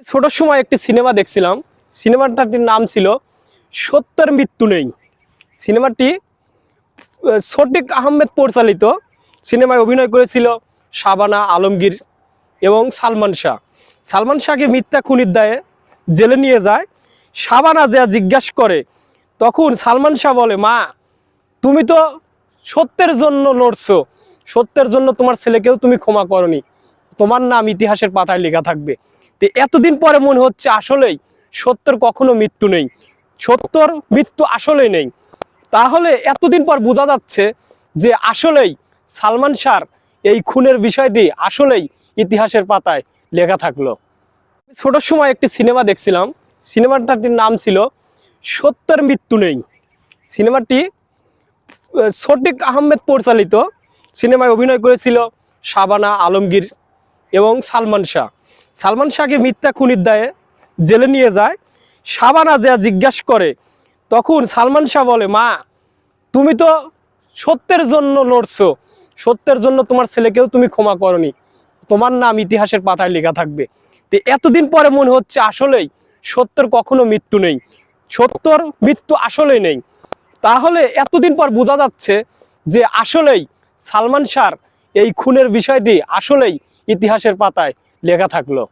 ছোট সময় একটি সিনেমা দেখছিলাম। সিনেমাটার নাম ছিল সত্যের মৃত্যু নেই। সিনেমাটি শফিক আহমেদ পরিচালিত। সিনেমায় অভিনয় করেছিল শাবানা আলমগীর এবং সালমান শাহ। সালমান শাহকে মিথ্যা খুনের দায়ে জেলে নিয়ে যায়। শাবানা যা জিজ্ঞাসা করে, তখন সালমান শাহ বলে, মা তুমি তো সত্যের জন্য লড়ছো, সত্যের জন্য তোমার ছেলেকেও তুমি ক্ষমা করনি, তোমার নাম ইতিহাসের পাতায় লেখা থাকবে। তো এতদিন পরে মনে হচ্ছে আসলেই সত্যের কখনো মৃত্যু নেই, সত্যর মৃত্যু আসলেই নেই। তাহলে এতদিন পর বোঝা যাচ্ছে যে আসলেই সালমান শাহর এই খুনের বিষয়টি আসলেই ইতিহাসের পাতায় লেখা থাকলো। ছোট সময় একটি সিনেমা দেখছিলাম। সিনেমাটার নাম ছিল সত্যের মৃত্যু নেই। সিনেমাটি শফিক আহমেদ পরিচালিত। সিনেমায় অভিনয় করেছিল শাবানা আলমগীর এবং সালমান শাহ। সালমান শাহকে মিথ্যা খুনের দায়ে জেলে নিয়ে যায়। শাবানা যা জিজ্ঞাসা করে, তখন সালমান শাহ বলে, মা তুমি তো সত্যের জন্য লড়ছো, সত্যের জন্য তোমার ছেলেকেও তুমি ক্ষমা করনি, তোমার নাম ইতিহাসের পাতায় লেখা থাকবে। তো এতদিন পরে মনে হচ্ছে আসলেই সত্যের কখনো মৃত্যু নেই, সত্যর মৃত্যু আসলেই নেই। তাহলে এতদিন পর বোঝা যাচ্ছে যে আসলেই সালমান শাহর এই খুনের বিষয়টি আসলেই ইতিহাসের পাতায় লেখা থাকলো।